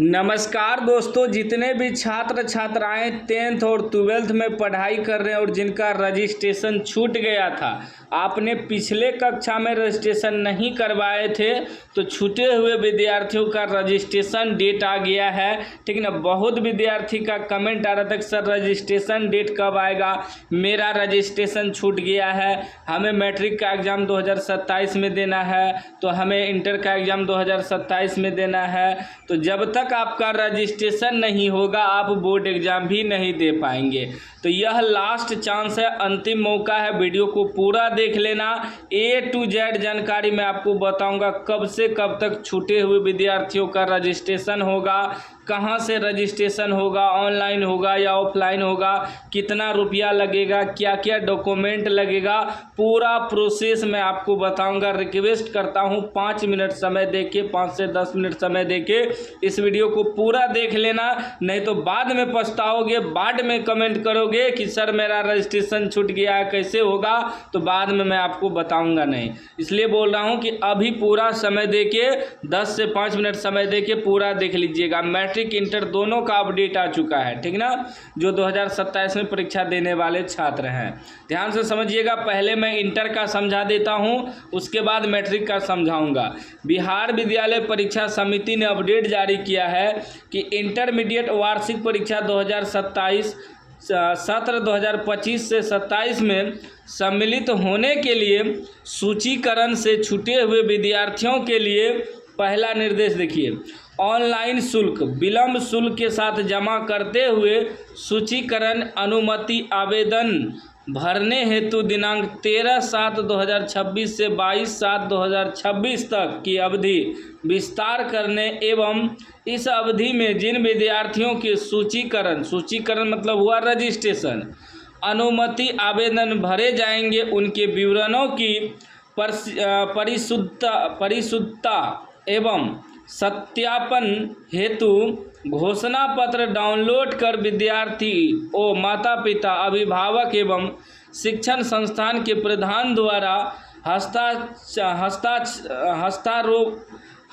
नमस्कार दोस्तों, जितने भी छात्र छात्राएं 10th और 12th में पढ़ाई कर रहे हैं और जिनका रजिस्ट्रेशन छूट गया था, आपने पिछले कक्षा में रजिस्ट्रेशन नहीं करवाए थे तो छूटे हुए विद्यार्थियों का रजिस्ट्रेशन डेट आ गया है। ठीक ना। बहुत विद्यार्थी का कमेंट आ रहा था कि सर रजिस्ट्रेशन डेट कब आएगा, मेरा रजिस्ट्रेशन छूट गया है, हमें मैट्रिक का एग्ज़ाम 2027 में देना है, तो हमें इंटर का एग्ज़ाम 2027 में देना है। तो जब तक आपका रजिस्ट्रेशन नहीं होगा आप बोर्ड एग्ज़ाम भी नहीं दे पाएंगे। तो यह लास्ट चांस है, अंतिम मौका है। वीडियो को पूरा देख लेना। A to Z जानकारी मैं आपको बताऊंगा कब से कब तक छूटे हुए विद्यार्थियों का रजिस्ट्रेशन होगा, कहां से रजिस्ट्रेशन होगा, ऑनलाइन होगा या ऑफलाइन होगा, कितना रुपया लगेगा, क्या क्या डॉक्यूमेंट लगेगा, पूरा प्रोसेस मैं आपको बताऊंगा। रिक्वेस्ट करता हूं 5 मिनट समय देके, 5 से 10 मिनट समय देके इस वीडियो को पूरा देख लेना, नहीं तो बाद में पछताओगे, बाद में कमेंट करोगे कि सर मेरा रजिस्ट्रेशन छूट गया है, कैसे होगा, तो बाद में मैं आपको बताऊंगा नहीं। इसलिए बोल रहा हूं कि अभी पूरा समय देके 10 से 5 मिनट समय देके पूरा देख लीजिएगा। मैट्रिक इंटर दोनों का अपडेट आ चुका है, ठीक ना, जो 2027 में परीक्षा देने वाले छात्र हैं। ध्यान से समझिएगा। पहले मैं इंटर का समझा देता हूं, उसके बाद मैट्रिक का समझाऊंगा। बिहार विद्यालय परीक्षा समिति ने अपडेट जारी किया है कि इंटरमीडिएट वार्षिक परीक्षा 2027 सत्र 2025 से 27 में सम्मिलित होने के लिए सूचीकरण से छूटे हुए विद्यार्थियों के लिए पहला निर्देश देखिए, ऑनलाइन शुल्क विलंब शुल्क के साथ जमा करते हुए सूचीकरण अनुमति आवेदन भरने हेतु दिनांक 13/7/2026 से 22/7/2026 तक की अवधि विस्तार करने एवं इस अवधि में जिन विद्यार्थियों के सूचीकरण मतलब हुआ रजिस्ट्रेशन, अनुमति आवेदन भरे जाएंगे, उनके विवरणों की परिशुद्धता एवं सत्यापन हेतु घोषणा पत्र डाउनलोड कर विद्यार्थी और माता पिता, अभिभावक एवं शिक्षण संस्थान के प्रधान द्वारा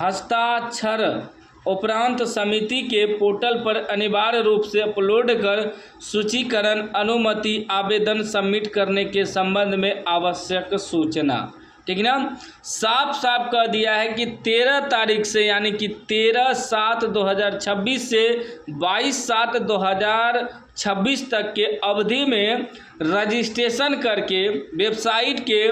हस्ताक्षर उपरांत समिति के पोर्टल पर अनिवार्य रूप से अपलोड कर सूचीकरण अनुमति आवेदन सबमिट करने के संबंध में आवश्यक सूचना। ठीक ना। साफ साफ कह दिया है कि 13 तारीख से यानी कि 13/7/2026 से 22/7/2026 तक के अवधि में रजिस्ट्रेशन करके वेबसाइट के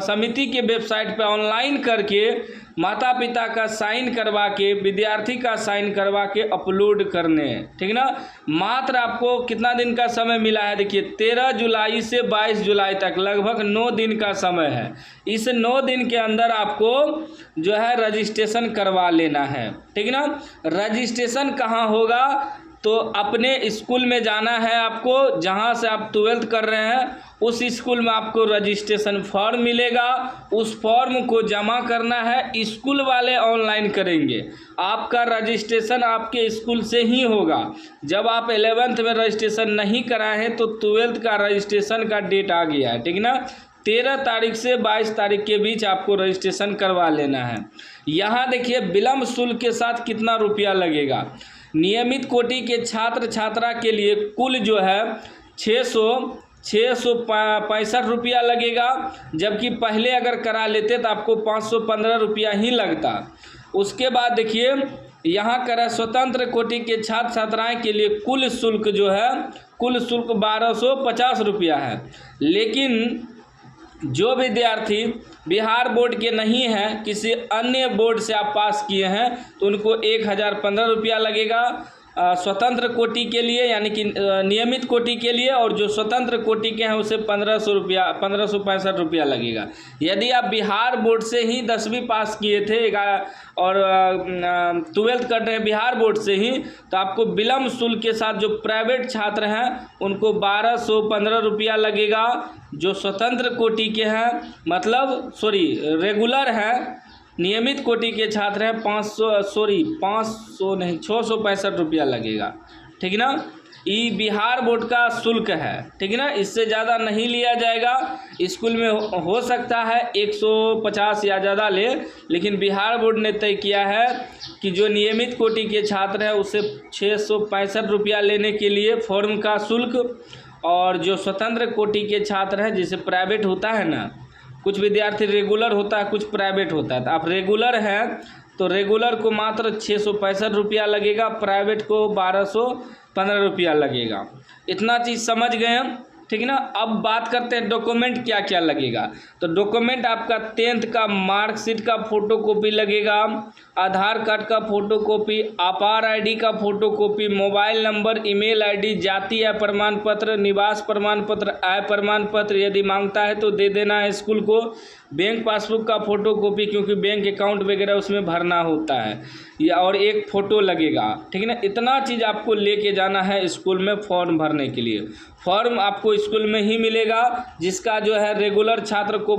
समिति के वेबसाइट पे ऑनलाइन करके माता पिता का साइन करवा के, विद्यार्थी का साइन करवा के अपलोड करने हैं। ठीक ना। मात्र आपको कितना दिन का समय मिला है, देखिए 13 जुलाई से 22 जुलाई तक लगभग 9 दिन का समय है। इस 9 दिन के अंदर आपको जो है रजिस्ट्रेशन करवा लेना है। ठीक ना। रजिस्ट्रेशन कहाँ होगा, तो अपने स्कूल में जाना है आपको, जहां से आप 12th कर रहे हैं उस स्कूल में आपको रजिस्ट्रेशन फॉर्म मिलेगा, उस फॉर्म को जमा करना है। स्कूल वाले ऑनलाइन करेंगे, आपका रजिस्ट्रेशन आपके स्कूल से ही होगा। जब आप 11th में रजिस्ट्रेशन नहीं कराए हैं तो 12th का रजिस्ट्रेशन का डेट आ गया है। ठीक ना। 13 तारीख से 22 तारीख के बीच आपको रजिस्ट्रेशन करवा लेना है। यहाँ देखिए विलंब शुल्क के साथ कितना रुपया लगेगा। नियमित कोटि के छात्र छात्रा के लिए कुल जो है 665 रुपया लगेगा, जबकि पहले अगर करा लेते तो आपको 515 रुपया ही लगता। उसके बाद देखिए यहाँ करा स्वतंत्र कोटि के छात्र छात्राएं के लिए कुल शुल्क जो है, कुल शुल्क 1250 रुपया है। लेकिन जो विद्यार्थी बिहार बोर्ड के नहीं हैं, किसी अन्य बोर्ड से आप पास किए हैं, तो उनको 1015 रुपया लगेगा स्वतंत्र कोटि के लिए, यानी कि नियमित कोटि के लिए, और जो स्वतंत्र कोटि के हैं उसे 1565 रुपया लगेगा। यदि आप बिहार बोर्ड से ही 10वीं पास किए थे और 12th कर रहे हैं बिहार बोर्ड से ही, तो आपको विलंब शुल्क के साथ जो प्राइवेट छात्र हैं उनको 1215 रुपया लगेगा। जो स्वतंत्र कोटि के हैं मतलब रेगुलर हैं, नियमित कोटि के छात्र हैं 665 रुपया लगेगा। ठीक ना। ये बिहार बोर्ड का शुल्क है, ठीक है ना, इससे ज़्यादा नहीं लिया जाएगा। स्कूल में हो सकता है 150 या ज़्यादा ले, लेकिन बिहार बोर्ड ने तय किया है कि जो नियमित कोटि के छात्र हैं उससे 665 रुपया लेने के लिए फॉर्म का शुल्क, और जो स्वतंत्र कोटि के छात्र हैं, जैसे प्राइवेट होता है ना, कुछ विद्यार्थी रेगुलर होता है, कुछ प्राइवेट होता है, तो आप रेगुलर हैं तो रेगुलर को मात्र 665 रुपया लगेगा, प्राइवेट को 1215 रुपया लगेगा। इतना चीज़ समझ गए हम, ठीक है ना। अब बात करते हैं डॉक्यूमेंट क्या क्या लगेगा। तो डॉक्यूमेंट आपका 10th का मार्कशीट का फ़ोटोकॉपी लगेगा, आधार कार्ड का फ़ोटोकॉपी, अपार आईडी का photocopy, mobile number, email ID, जाति या प्रमाण पत्र, निवास प्रमाण पत्र, आय प्रमाण पत्र, यदि मांगता है तो दे देना है स्कूल को, बैंक पासबुक का फ़ोटोकॉपी, क्योंकि बैंक अकाउंट वगैरह उसमें भरना होता है, या और एक फ़ोटो लगेगा, ठीक है ना। इतना चीज़ आपको लेके जाना है स्कूल में फॉर्म भरने के लिए। फॉर्म आपको स्कूल में ही मिलेगा, जिसका जो है रेगुलर छात्र को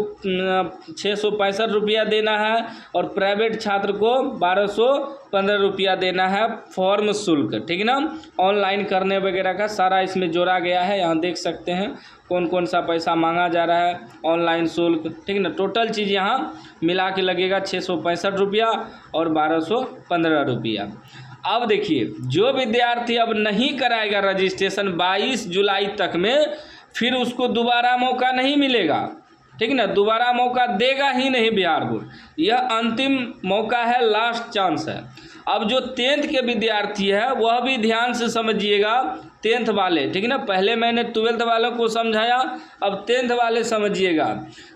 665 रुपया देना है और प्राइवेट छात्र को 1215 रुपया देना है फॉर्म शुल्क, ठीक है ना। ऑनलाइन करने वगैरह का सारा इसमें जोड़ा गया है, यहाँ देख सकते हैं कौन कौन सा पैसा मांगा जा रहा है, ऑनलाइन शुल्क, ठीक है ना। टोटल चीज़ यहाँ मिला के लगेगा 665 रुपया और 1215 रुपया। अब देखिए, जो विद्यार्थी अब नहीं कराएगा रजिस्ट्रेशन 22 जुलाई तक में, फिर उसको दोबारा मौका नहीं मिलेगा, ठीक है ना, दोबारा मौका देगा ही नहीं बिहार बोर्ड। यह अंतिम मौका है, लास्ट चांस है। अब जो 10th के विद्यार्थी है वह भी ध्यान से समझिएगा, 10th वाले, ठीक है ना। पहले मैंने 12th वालों को समझाया, अब 10th वाले समझिएगा।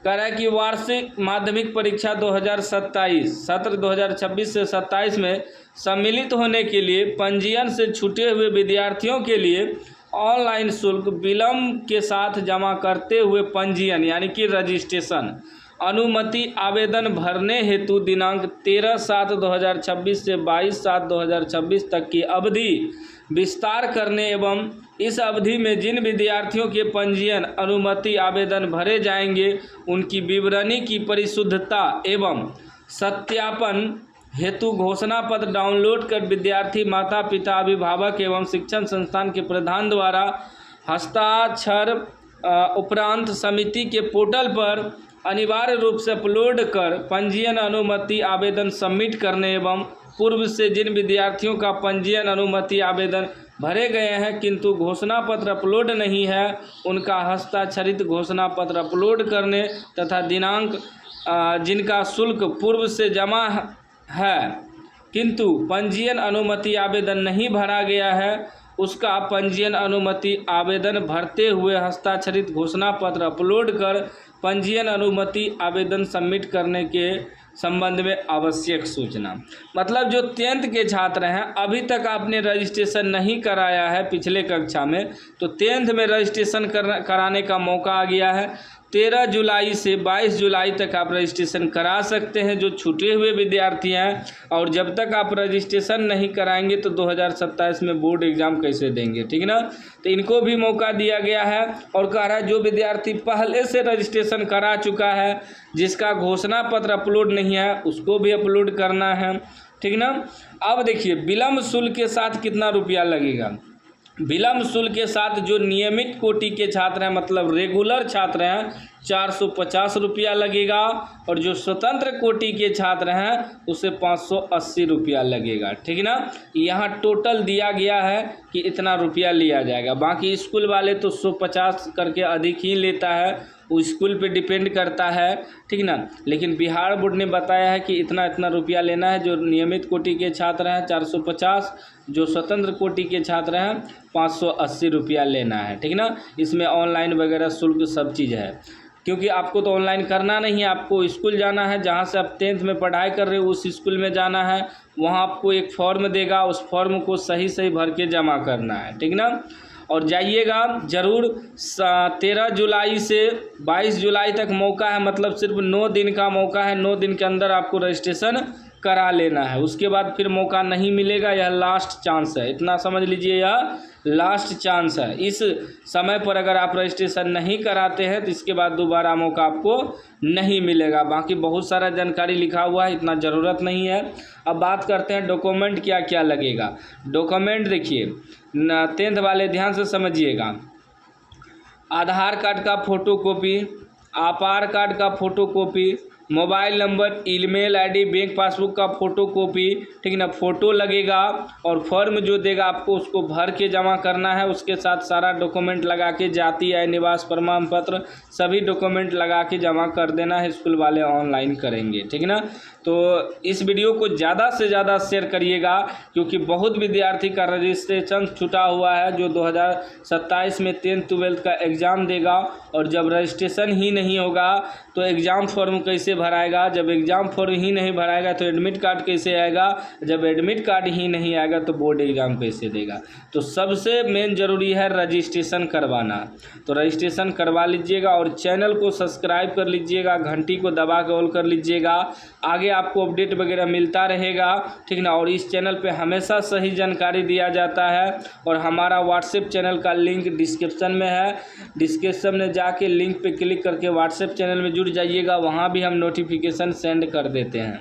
कह रहा है कि वार्षिक माध्यमिक परीक्षा 2027 सत्र 2026 से 27 में सम्मिलित होने के लिए पंजीयन से छूटे हुए विद्यार्थियों के लिए ऑनलाइन शुल्क विलंब के साथ जमा करते हुए पंजीयन यानी कि रजिस्ट्रेशन अनुमति आवेदन भरने हेतु दिनांक 13/7/2026 से 22/7/2026 तक की अवधि विस्तार करने एवं इस अवधि में जिन विद्यार्थियों के पंजीयन अनुमति आवेदन भरे जाएंगे उनकी विवरणी की परिशुद्धता एवं सत्यापन हेतु घोषणा पत्र डाउनलोड कर विद्यार्थी, माता पिता, अभिभावक एवं शिक्षण संस्थान के प्रधान द्वारा हस्ताक्षर उपरांत समिति के पोर्टल पर अनिवार्य रूप से अपलोड कर पंजीयन अनुमति आवेदन सबमिट करने एवं पूर्व से जिन विद्यार्थियों का पंजीयन अनुमति आवेदन भरे गए हैं किंतु घोषणा पत्र अपलोड नहीं है, उनका हस्ताक्षरित घोषणा पत्र अपलोड करने तथा दिनांक जिनका शुल्क पूर्व से जमा है किंतु पंजीयन अनुमति आवेदन नहीं भरा गया है, उसका पंजीयन अनुमति आवेदन भरते हुए हस्ताक्षरित घोषणा पत्र अपलोड कर पंजीयन अनुमति आवेदन सबमिट करने के संबंध में आवश्यक सूचना। मतलब जो 10th के छात्र हैं, अभी तक आपने रजिस्ट्रेशन नहीं कराया है पिछले कक्षा में, तो 10th में रजिस्ट्रेशन कराने का मौका आ गया है। 13 जुलाई से 22 जुलाई तक आप रजिस्ट्रेशन करा सकते हैं जो छूटे हुए विद्यार्थी हैं, और जब तक आप रजिस्ट्रेशन नहीं कराएंगे तो 2027 में बोर्ड एग्ज़ाम कैसे देंगे, ठीक है ना। तो इनको भी मौका दिया गया है और कह रहा है जो विद्यार्थी पहले से रजिस्ट्रेशन करा चुका है, जिसका घोषणा पत्र अपलोड नहीं है, उसको भी अपलोड करना है, ठीक ना। अब देखिए विलम्ब शुल्क के साथ कितना रुपया लगेगा। विलम्ब शुल्क के साथ जो नियमित कोटि के छात्र हैं, मतलब रेगुलर छात्र हैं, 450 रुपया लगेगा, और जो स्वतंत्र कोटि के छात्र हैं उसे 580 रुपया लगेगा, ठीक है ना। यहाँ टोटल दिया गया है कि इतना रुपया लिया जाएगा। बाकी स्कूल वाले तो 150 करके अधिक ही लेता है, वो स्कूल पे डिपेंड करता है, ठीक ना। लेकिन बिहार बोर्ड ने बताया है कि इतना इतना रुपया लेना है। जो नियमित कोटि के छात्र हैं 450, जो स्वतंत्र कोटि के छात्र हैं 580 रुपया लेना है, ठीक ना। इसमें ऑनलाइन वगैरह शुल्क सब चीज़ है, क्योंकि आपको तो ऑनलाइन करना नहीं है, आपको स्कूल जाना है, जहाँ से आप 10th में पढ़ाई कर रहे हो उस स्कूल में जाना है, वहाँ आपको एक फॉर्म देगा, उस फॉर्म को सही सही भर के जमा करना है, ठीक ना। और जाइएगा ज़रूर। 13 जुलाई से 22 जुलाई तक मौका है, मतलब सिर्फ 9 दिन का मौका है। 9 दिन के अंदर आपको रजिस्ट्रेशन करा लेना है, उसके बाद फिर मौका नहीं मिलेगा। यह लास्ट चांस है, इतना समझ लीजिए, यह लास्ट चांस है। इस समय पर अगर आप रजिस्ट्रेशन नहीं कराते हैं तो इसके बाद दोबारा मौका आपको नहीं मिलेगा। बाकी बहुत सारा जानकारी लिखा हुआ है, इतना ज़रूरत नहीं है। अब बात करते हैं डॉक्यूमेंट क्या क्या लगेगा। डॉक्यूमेंट देखिए 10th वाले ध्यान से समझिएगा। आधार कार्ड का फ़ोटोकॉपी, आधार कार्ड का photocopy, mobile number, email ID, bank passbook का फ़ोटोकॉपी, ठीक है ना, फ़ोटो लगेगा। और फॉर्म जो देगा आपको उसको भर के जमा करना है। उसके साथ सारा डॉक्यूमेंट लगा के, जाति आय निवास प्रमाण पत्र सभी डॉक्यूमेंट लगा के जमा कर देना है। स्कूल वाले ऑनलाइन करेंगे, ठीक है ना। तो इस वीडियो को ज़्यादा से ज़्यादा शेयर करिएगा, क्योंकि बहुत विद्यार्थी का रजिस्ट्रेशन छूटा हुआ है जो 2027 में 10th 12th का एग्ज़ाम देगा। और जब रजिस्ट्रेशन ही नहीं होगा तो एग्ज़ाम फॉर्म कैसे भराएगा, जब एग्ज़ाम फॉर्म ही नहीं भराएगा तो एडमिट कार्ड कैसे आएगा, जब एडमिट कार्ड ही नहीं आएगा तो बोर्ड एग्ज़ाम कैसे देगा। तो सबसे मेन ज़रूरी है रजिस्ट्रेशन करवाना। तो रजिस्ट्रेशन करवा लीजिएगा और चैनल को सब्सक्राइब कर लीजिएगा, घंटी को दबा के ऑल कर लीजिएगा। आगे आपको अपडेट वगैरह मिलता रहेगा, ठीक ना। और इस चैनल पे हमेशा सही जानकारी दिया जाता है। और हमारा व्हाट्सएप चैनल का लिंक डिस्क्रिप्शन में है। डिस्क्रिप्शन में जाके लिंक पे क्लिक करके व्हाट्सएप चैनल में जुड़ जाइएगा, वहाँ भी हम नोटिफिकेशन सेंड कर देते हैं।